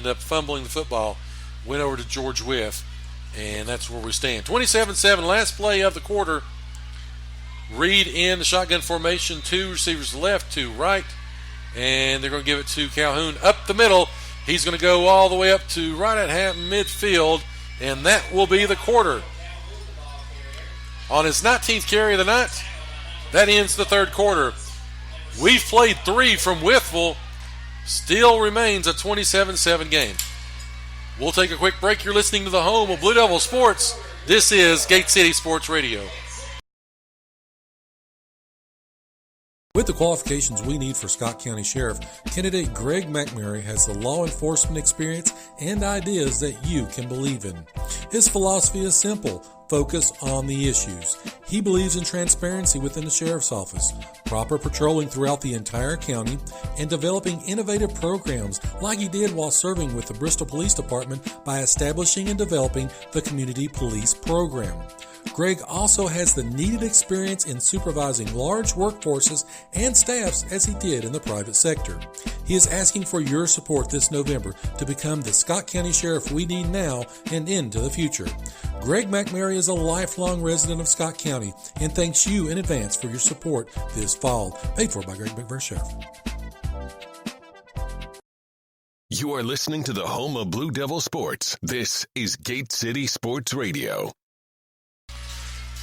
up fumbling the football, went over to George Wythe, and that's where we stand. 27-7, last play of the quarter. Reed in the shotgun formation, 2 receivers left, 2 right, and they're going to give it to Calhoun up the middle. He's going to go all the way up to right at half midfield, and that will be the quarter. On his 19th carry of the night, that ends the third quarter. We've played 3 from Wytheville. Still remains a 27-7 game. We'll take a quick break. You're listening to the home of Blue Devil Sports. This is Gate City Sports Radio. With the qualifications we need for Scott County Sheriff, candidate Greg McMurray has the law enforcement experience and ideas that you can believe in. His philosophy is simple: focus on the issues. He believes in transparency within the Sheriff's Office, proper patrolling throughout the entire county, and developing innovative programs like he did while serving with the Bristol Police Department by establishing and developing the Community Police Program. Greg also has the needed experience in supervising large workforces and staffs as he did in the private sector. He is asking for your support this November to become the Scott County Sheriff we need now and into the future. Greg McMurray is a lifelong resident of Scott County and thanks you in advance for your support this fall. Paid for by Greg McMurray Sheriff. You are listening to the home of Blue Devil Sports. This is Gate City Sports Radio.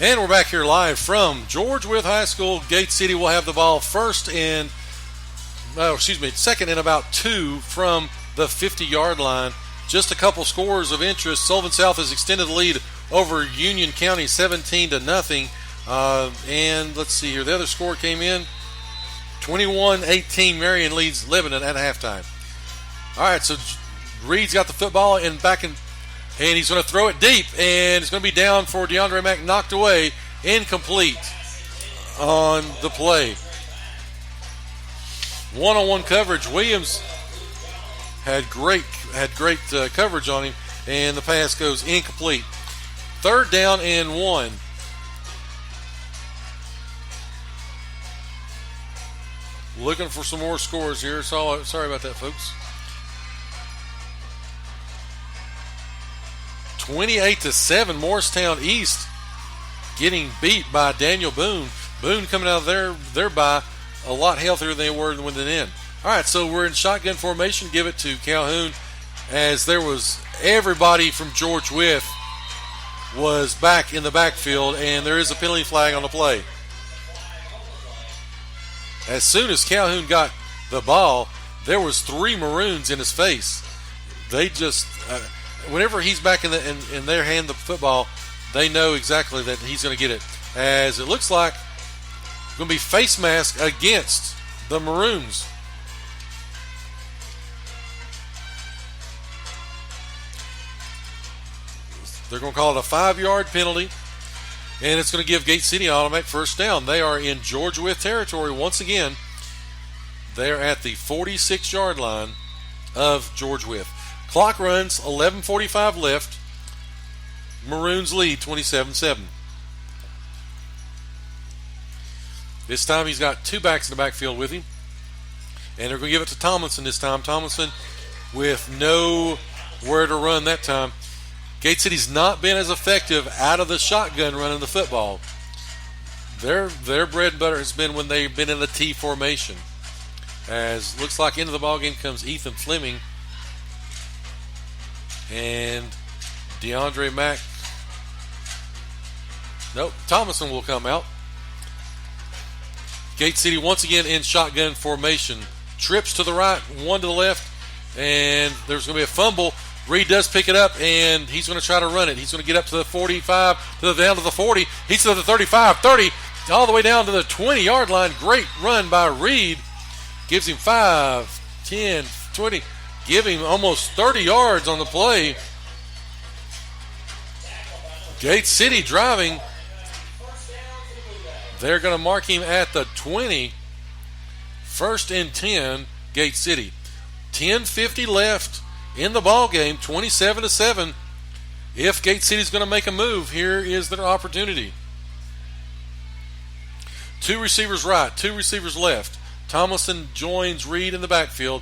And we're back here live from George Wythe High School. Gate City will have the ball second and about 2 from the 50-yard line. Just a couple scores of interest. Sullivan South has extended the lead over Union County 17-0. And let's see here. The other score came in 21-18. Marion leads Lebanon at halftime. All right, so Reed's got the football and he's going to throw it deep, and it's going to be down for DeAndre Mack, knocked away, incomplete on the play. One-on-one coverage. Williams had great coverage on him, and the pass goes incomplete. 3rd down and 1. Looking for some more scores here. Sorry about that, folks. 28-7, Morristown East getting beat by Daniel Boone. Boone coming out of their bye a lot healthier than they were when they in. All right, so we're in shotgun formation. Give it to Calhoun, as there was everybody from George Wythe was back in the backfield, and there is a penalty flag on the play. As soon as Calhoun got the ball, there was 3 Maroons in his face. They just whenever he's back in their hand the football, they know exactly that he's going to get it. As it looks like it's going to be face mask against the Maroons. They're going to call it a 5-yard penalty, and it's going to give Gate City an automatic first down. They are in George Wythe territory once again. They're at the 46-yard line of George Wythe. Clock runs, 11:45 left. Maroons lead 27-7. This time he's got 2 backs in the backfield with him. And they're going to give it to Tomlinson this time. Tomlinson with nowhere to run that time. Gate City's not been as effective out of the shotgun running the football. Their bread and butter has been when they've been in the T formation. As looks like into the ballgame comes Ethan Fleming. And DeAndre Mack. Nope, Thomason will come out. Gate City once again in shotgun formation. Trips to the right, 1 to the left, and there's going to be a fumble. Reed does pick it up, and he's going to try to run it. He's going to get up to the 45, down to the 40. He's to the 35, 30, all the way down to the 20-yard line. Great run by Reed. Gives him 5, 10, 20. Give him almost 30 yards on the play. Gate City driving. They're going to mark him at the 20. 1st and 10, Gate City. 10:50 left in the ball game, 27-7. If Gate City's going to make a move, here is their opportunity. 2 receivers right, 2 receivers left. Tomlinson joins Reed in the backfield.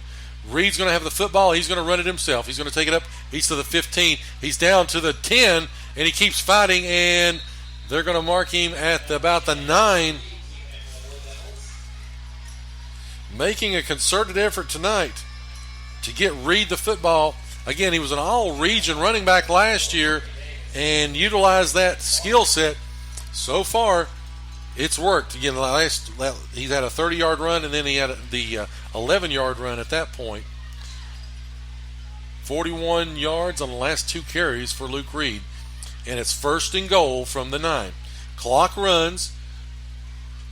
Reed's going to have the football. He's going to run it himself. He's going to take it up. He's to the 15. He's down to the 10, and he keeps fighting, and they're going to mark him at about the 9. Making a concerted effort tonight to get Reed the football. Again, he was an all-region running back last year and utilized that skill set. So far, it's worked. Again, he's had a 30-yard run, and then he had the 11-yard run at that point. 41 yards on the last 2 carries for Luke Reed. And it's 1st and goal from the 9. Clock runs.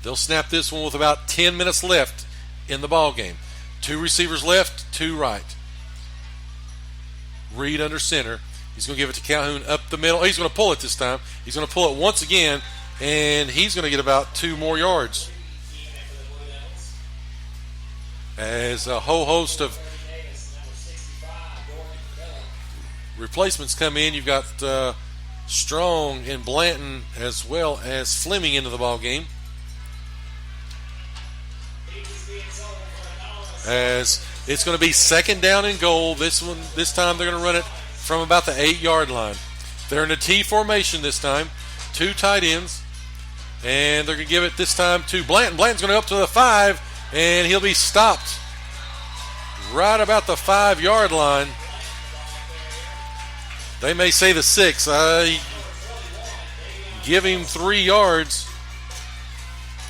They'll snap this one with about 10 minutes left in the ball game. 2 receivers left, 2 right. Reed under center. He's going to give it to Calhoun up the middle. He's going to pull it this time. He's going to pull it once again, and he's going to get about 2 more yards. As a whole host of replacements come in, you've got Strong and Blanton as well as Fleming into the ball game. As it's going to be 2nd down and goal. This time they're going to run it from about the 8-yard line. They're in a T formation this time. 2 tight ends. And they're going to give it this time to Blanton. Blanton's going to go up to the 5, and he'll be stopped right about the 5-yard line. They may say the 6. Give him 3 yards.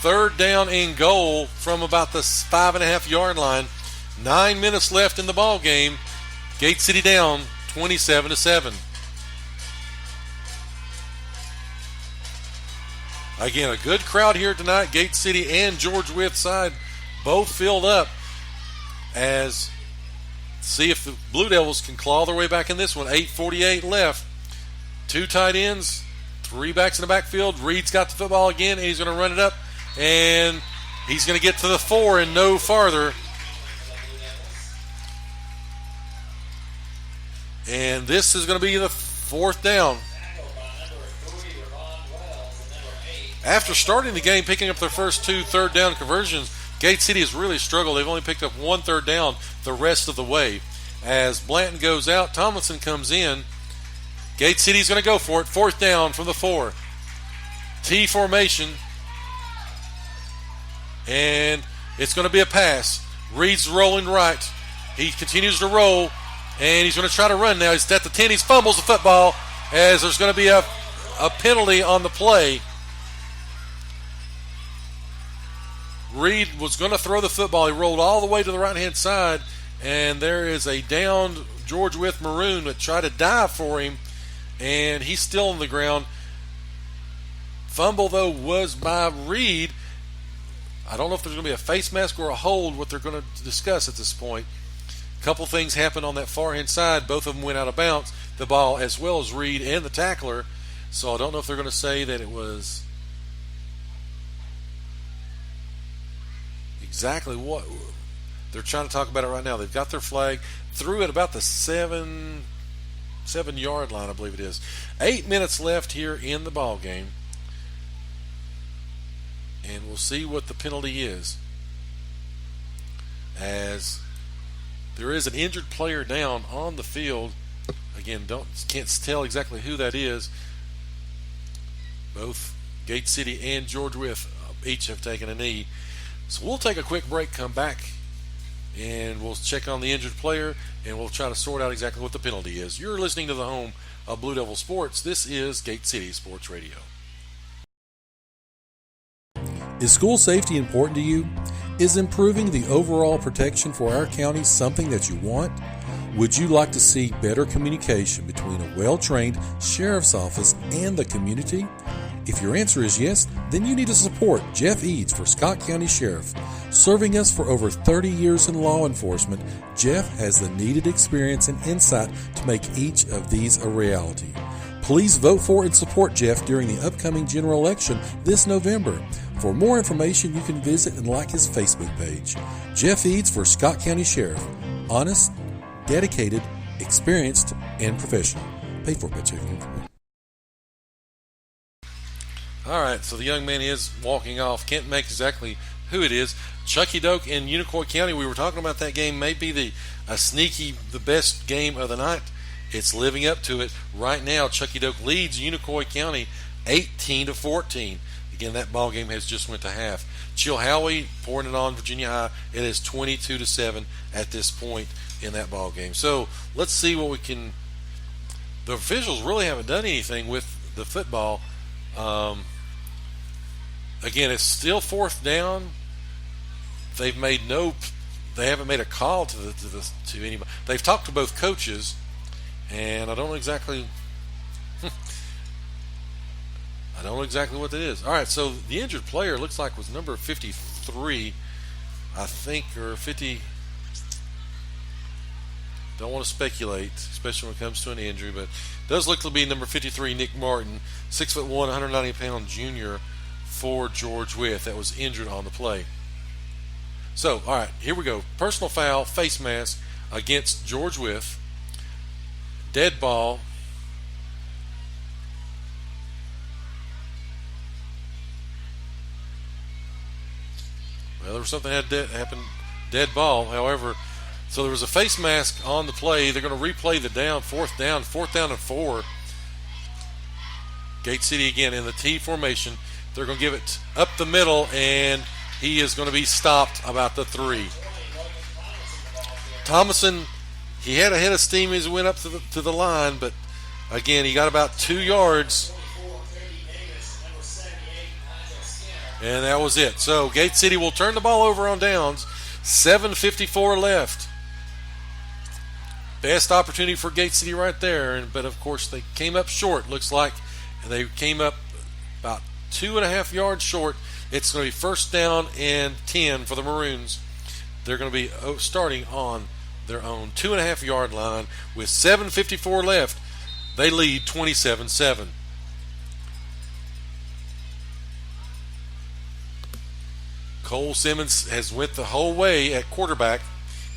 3rd down and goal from about the 5.5-yard line. 9 minutes left in the ball game. Gate City down 27-7. Again, a good crowd here tonight. Gate City and George Wythe side both filled up. As see if the Blue Devils can claw their way back in this one. 8:48 left. 2 tight ends, 3 backs in the backfield. Reed's got the football again, and he's going to run it up. And he's going to get to the 4 and no farther. And this is going to be the 4th down. After starting the game, picking up their first 2 third down conversions, Gate City has really struggled. They've only picked up 1 third down the rest of the way. As Blanton goes out, Tomlinson comes in. Gate City's going to go for it. 4th down from the 4. T formation. And it's going to be a pass. Reed's rolling right. He continues to roll, and he's going to try to run now. He's at the 10. He fumbles the football as there's going to be a penalty on the play. Reed was going to throw the football. He rolled all the way to the right-hand side, and there is a downed George Wythe Maroon that tried to dive for him, and he's still on the ground. Fumble, though, was by Reed. I don't know if there's going to be a face mask or a hold, what they're going to discuss at this point. A couple things happened on that far-hand side. Both of them went out of bounds, the ball as well as Reed and the tackler. So I don't know if they're going to say that it was exactly what they're trying to talk about it right now. They've got their flag, threw it about the 7-yard line, I believe it is. 8 minutes left here in the ball game. And we'll see what the penalty is. As there is an injured player down on the field. Again, can't tell exactly who that is. Both Gate City and George Wythe each have taken a knee. So we'll take a quick break, come back, and we'll check on the injured player, and we'll try to sort out exactly what the penalty is. You're listening to the home of Blue Devil Sports. This is Gate City Sports Radio. Is school safety important to you? Is improving the overall protection for our county something that you want? Would you like to see better communication between a well-trained sheriff's office and the community? If your answer is yes, then you need to support Jeff Eads for Scott County Sheriff. Serving us for over 30 years in law enforcement, Jeff has the needed experience and insight to make each of these a reality. Please vote for and support Jeff during the upcoming general election this November. For more information, you can visit and like his Facebook page. Jeff Eads for Scott County Sheriff. Honest, dedicated, experienced, and professional. Paid for by Jeff. All right, so the young man is walking off. Can't make exactly who it is. Chucky Doak and Unicoi County. We were talking about that game. May be the best game of the night. It's living up to it right now. Chucky Doak leads Unicoi County 18-14. Again, that ball game has just went to half. Chilhowie pouring it on Virginia High. It is 22-7 at this point in that ball game. So let's see what we can. The officials really haven't done anything with the football. Again, it's still fourth down. They haven't made a call to anybody. They've talked to both coaches, and I don't know exactly. I don't know exactly what that is. All right, so the injured player looks like was number 53, I think, or 50. Don't want to speculate, especially when it comes to an injury, but it does look to be number 53, Nick Martin, 6'1", 190-pound junior for George Wythe that was injured on the play. So, all right, here we go. Personal foul, face mask against George Wythe. Dead ball. Well, there was something that happened. Dead ball, however. So there was a face mask on the play. They're going to replay the fourth down and 4. Gate City again in the T formation. They're going to give it up the middle, and he is going to be stopped about the 3. Thomason, he had a head of steam as he went up to the line, but again, he got about 2 yards. And that was it. So Gate City will turn the ball over on downs. 7:54 left. Best opportunity for Gate City right there. But, of course, they came up short, looks like. They came up about 2.5 yards short. It's going to be first down and 10 for the Maroons. They're going to be starting on their own 2.5-yard line with 7:54 left. They lead 27-7. Cole Simmons has went the whole way at quarterback,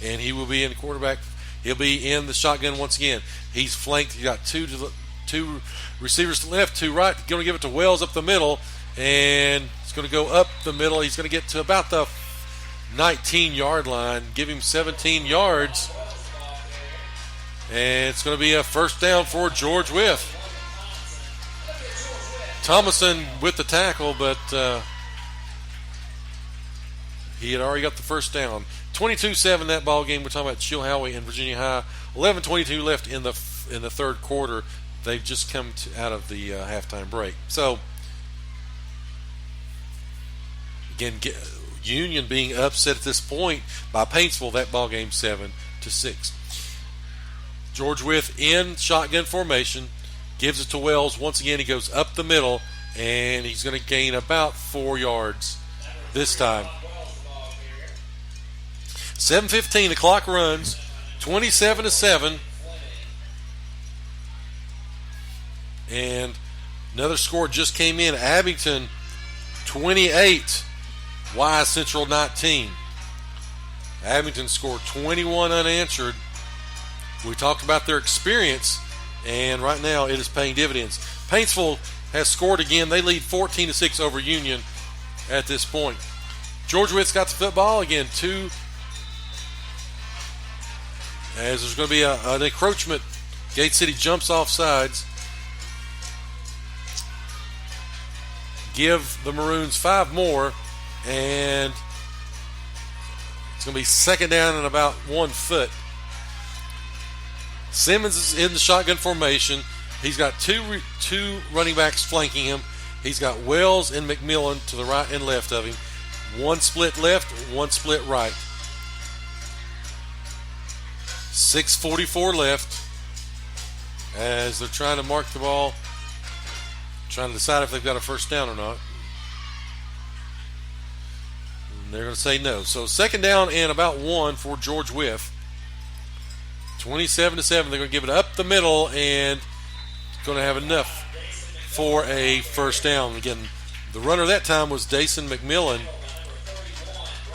and he will be in quarterback. He'll be in the shotgun once again. He's flanked. He got two receivers to the left, 2 right. Going to give it to Wells up the middle, and it's going to go up the middle. He's going to get to about the 19-yard line, give him 17 yards, and it's going to be a first down for George Wythe. Thomason with the tackle, but he had already got the first down. 22-7 that ball game. We're talking about Chilhowie and Virginia High. 11:22 left in the third quarter. They've just come out of the halftime break. So again, Union being upset at this point by Paintsville. That ball game 7-6. George Wythe in shotgun formation, gives it to Wells. Once again, he goes up the middle, and he's going to gain about 4 yards this time. 7:15, the clock runs, 27-7. And another score just came in. Abington 28, Wythe Central 19. Abington scored 21 unanswered. We talked about their experience, and right now it is paying dividends. Paintsville has scored again. They lead 14-6 over Union at this point. George Wythe's got the football again. As there's going to be an encroachment. Gate City jumps off sides. Give the Maroons 5 more, and it's going to be second down and about 1 foot. Simmons is in the shotgun formation. He's got two running backs flanking him. He's got Wells and McMillan to the right and left of him. 1 split left, 1 split right. 6:44 left as they're trying to mark the ball, trying to decide if they've got a first down or not. And they're going to say no. So second down and about 1 for George Wythe. 27-7. They're going to give it up the middle and going to have enough for a first down. Again, the runner that time was Dason McMillan.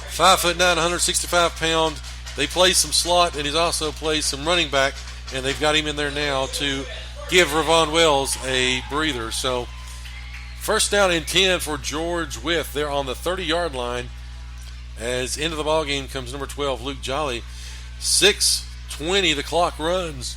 5'9", 165-pound. They play some slot, and he's also plays some running back, and they've got him in there now to give Ravon Wells a breather. So first down and 10 for George Wythe. They're on the 30-yard line. As into the ball game comes number 12, Luke Jolly. 6:20, the clock runs.